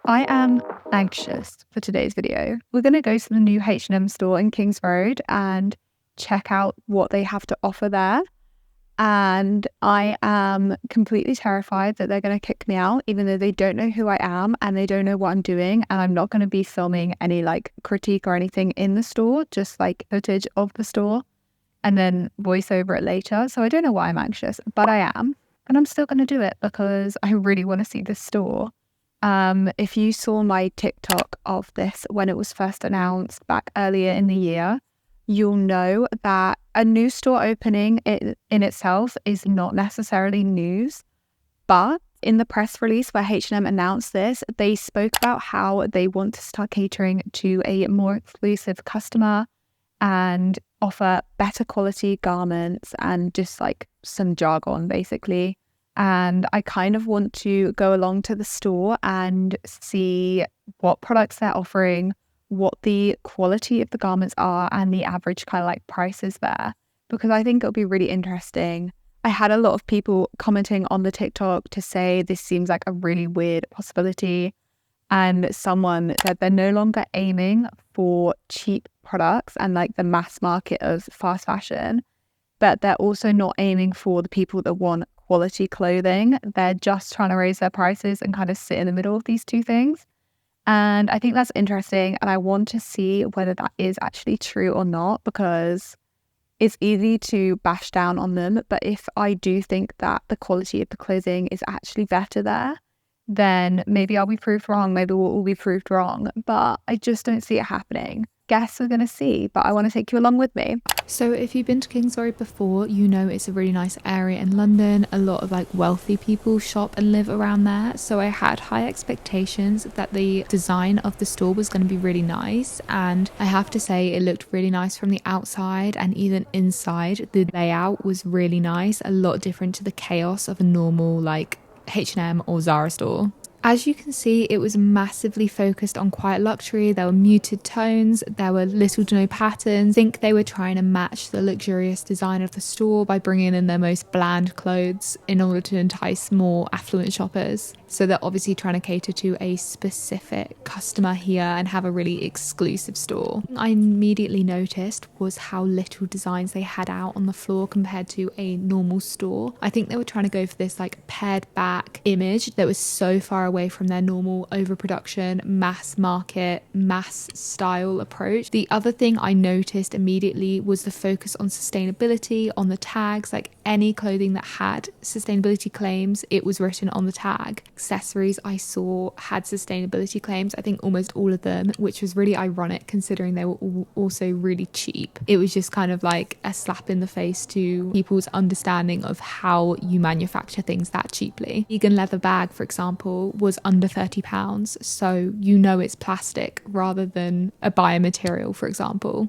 I am anxious for today's video. We're going to go to the new H&M store in Kings Road and check out what they have to offer there. And I am completely terrified that they're going to kick me out, even though they don't know who I am and they don't know what I'm doing. And I'm not going to be filming any critique or anything in the store, just footage of the store and then voice over it later. So I don't know why I'm anxious, but I am. And I'm still going to do it because I really want to see this store. If you saw my TikTok of this when it was first announced back earlier in the year, you'll know that a new store opening in itself is not necessarily news. But in the press release where H&M announced this, they spoke about how they want to start catering to a more exclusive customer and offer better quality garments and just some jargon basically. And I kind of want to go along to the store and see what products they're offering, what the quality of the garments are, and the average prices there, because I think it'll be really interesting. I had a lot of people commenting on the TikTok to say this seems like a really weird possibility. And someone said they're no longer aiming for cheap products and the mass market of fast fashion, but they're also not aiming for the people that want quality clothing. They're just trying to raise their prices and kind of sit in the middle of these two things. And I think that's interesting. And I want to see whether that is actually true or not, because it's easy to bash down on them. But if I do think that the quality of the clothing is actually better there, then maybe I'll be proved wrong. Maybe we'll all be proved wrong. But I just don't see it happening. Guess we're going to see, but I want to take you along with me. So if you've been to Kings Road before, you know it's a really nice area in London. A lot of wealthy people shop and live around there. So I had high expectations that the design of the store was going to be really nice. And I have to say it looked really nice from the outside, and even inside the layout was really nice. A lot different to the chaos of a normal H&M or Zara store. As you can see, it was massively focused on quiet luxury. There were muted tones, there were little to no patterns. I think they were trying to match the luxurious design of the store by bringing in their most bland clothes in order to entice more affluent shoppers. So they're obviously trying to cater to a specific customer here and have a really exclusive store. I immediately noticed was how little designs they had out on the floor compared to a normal store. I think they were trying to go for this pared back image that was so far away from their normal overproduction, mass market, mass style approach. The other thing I noticed immediately was the focus on sustainability on the tags. Any clothing that had sustainability claims, it was written on the tag. Accessories I saw had sustainability claims, I think almost all of them, which was really ironic considering they were also really cheap. It was just kind of a slap in the face to people's understanding of how you manufacture things that cheaply. Vegan leather bag, for example, was under £30, so you know it's plastic rather than a biomaterial, for example.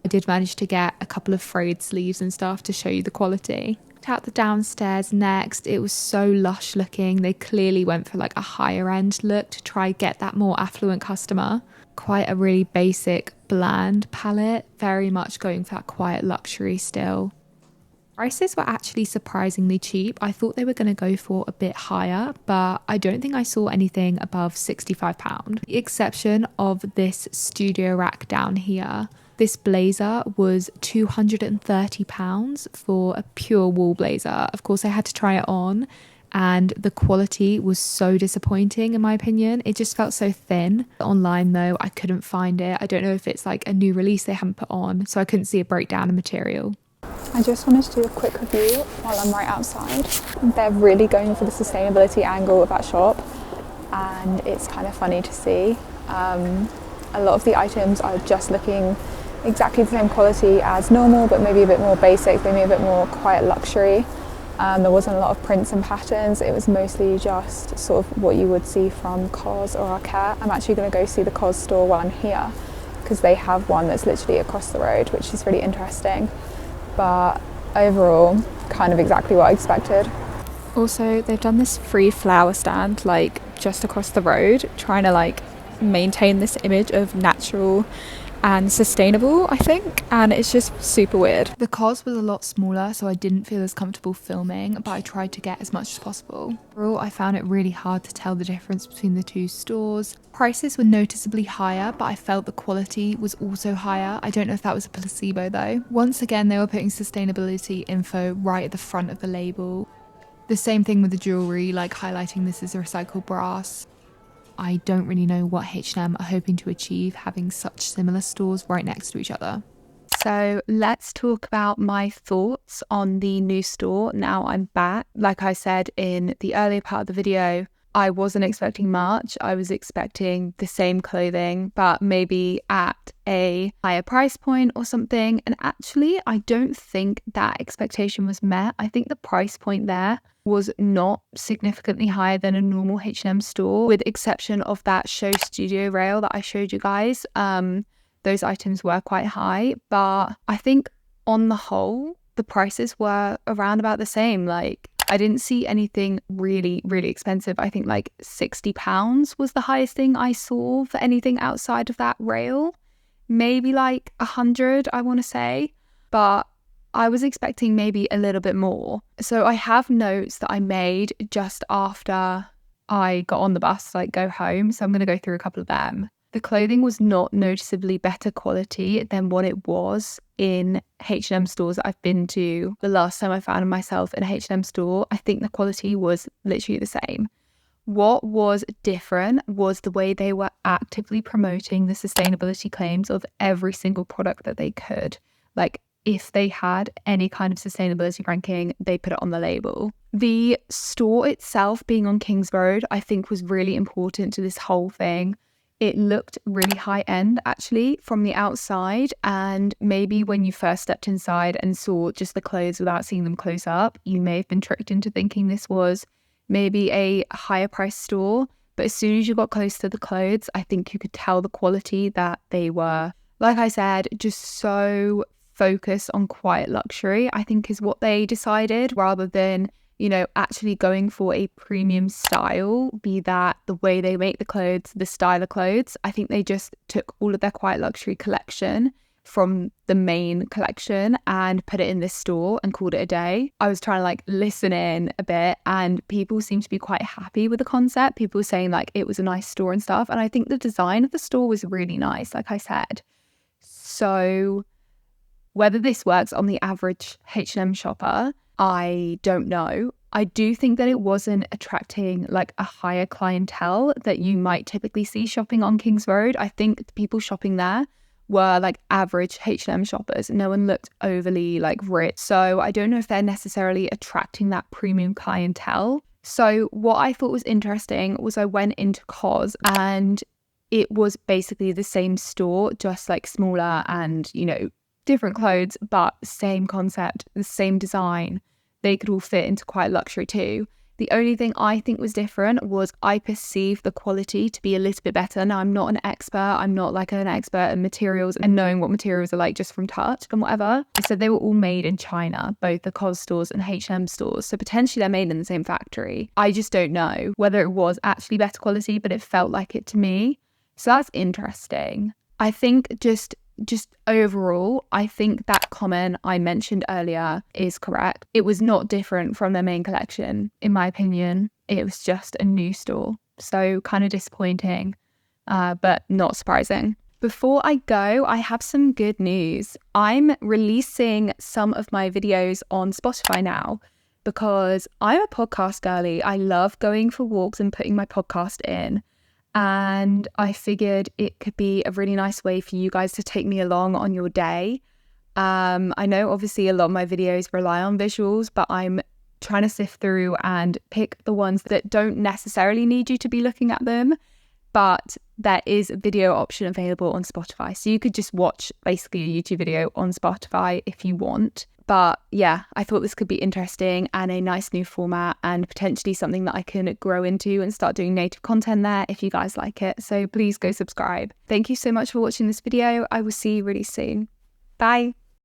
I did manage to get a couple of frayed sleeves and stuff to show you the quality. Out the downstairs next, it was so lush looking. They clearly went for a higher end look to try get that more affluent customer. Quite a really basic bland palette, very much going for that quiet luxury still. Prices were actually surprisingly cheap. I thought they were going to go for a bit higher, but I don't think I saw anything above £65. The exception of this studio rack down here. This blazer was £230 for a pure wool blazer. Of course, I had to try it on, and the quality was so disappointing in my opinion. It just felt so thin. Online though, I couldn't find it. I don't know if it's a new release they haven't put on, so I couldn't see a breakdown of material. I just wanted to do a quick review while I'm right outside. They're really going for the sustainability angle of that shop, and it's kind of funny to see. A lot of the items are just looking exactly the same quality as normal, but maybe a bit more basic, maybe a bit more quiet luxury. There wasn't a lot of prints and patterns. It was mostly just sort of what you would see from COS or Arcare. I'm actually going to go see the COS store while I'm here, because they have one that's literally across the road, which is really interesting. But overall, kind of exactly what I expected. Also, they've done this free flower stand just across the road, trying to maintain this image of natural and sustainable, I think, and it's just super weird. The cos was a lot smaller, so I didn't feel as comfortable filming, but I tried to get as much as possible. Overall, I found it really hard to tell the difference between the two stores. Prices were noticeably higher, but I felt the quality was also higher. I don't know if that was a placebo though. Once again, they were putting sustainability info right at the front of the label. The same thing with the jewellery, like highlighting this as recycled brass. I don't really know what H&M are hoping to achieve having such similar stores right next to each other. So let's talk about my thoughts on the new store now I'm back. Like I said in the earlier part of the video, I wasn't expecting much. I was expecting the same clothing, but maybe at a higher price point or something. And actually, I don't think that expectation was met. I think the price point there was not significantly higher than a normal H&M store, with exception of that show studio rail that I showed you guys. Those items were quite high, but I think on the whole, the prices were around about the same. Like, I didn't see anything really, really expensive. I think like £60 was the highest thing I saw for anything outside of that rail. Maybe like 100, I want to say. But I was expecting maybe a little bit more. So I have notes that I made just after I got on the bus to like go home. So I'm going to go through a couple of them. The clothing was not noticeably better quality than what it was in H&M stores that I've been to. The last time I found myself in a H&M store, I think the quality was literally the same. What was different was the way they were actively promoting the sustainability claims of every single product that they could. Like, if they had any kind of sustainability ranking, they put it on the label. The store itself being on Kings Road, I think was really important to this whole thing. It looked really high end actually from the outside, and maybe when you first stepped inside and saw just the clothes without seeing them close up, you may have been tricked into thinking this was maybe a higher price store. But as soon as you got close to the clothes, I think you could tell the quality that they were, like I said, just so focused on quiet luxury, I think is what they decided, rather than, you know, actually going for a premium style, be that the way they make the clothes, the style of clothes. I think they just took all of their quiet luxury collection from the main collection and put it in this store and called it a day. I was trying to like listen in a bit, and people seemed to be quite happy with the concept. People were saying like it was a nice store and stuff. And I think the design of the store was really nice, like I said. So whether this works on the average H&M shopper, I don't know. I do think that it wasn't attracting like a higher clientele that you might typically see shopping on Kings Road. I think the people shopping there were like average H&M shoppers. No one looked overly like rich. So I don't know if they're necessarily attracting that premium clientele. So what I thought was interesting was I went into COS and it was basically the same store, just like smaller and, you know, different clothes, but same concept, the same design. They could all fit into quite luxury too. The only thing I think was different was I perceived the quality to be a little bit better. Now, I'm not an expert. I'm not like an expert in materials and knowing what materials are like just from touch and whatever. They said they were all made in China, both the COS stores and H&M stores. So potentially they're made in the same factory. I just don't know whether it was actually better quality, but it felt like it to me. So that's interesting. I think just overall, I think that comment I mentioned earlier is correct. It was not different from their main collection, in my opinion. It was just a new store. So kind of disappointing, but not surprising. Before I go, I have some good news. I'm releasing some of my videos on Spotify now because I'm a podcast girly. I love going for walks and putting my podcast in. And I figured it could be a really nice way for you guys to take me along on your day. I know obviously a lot of my videos rely on visuals, but I'm trying to sift through and pick the ones that don't necessarily need you to be looking at them, but there is a video option available on Spotify. So you could just watch basically a YouTube video on Spotify if you want. But yeah, I thought this could be interesting and a nice new format and potentially something that I can grow into and start doing native content there if you guys like it. So please go subscribe. Thank you so much for watching this video. I will see you really soon. Bye.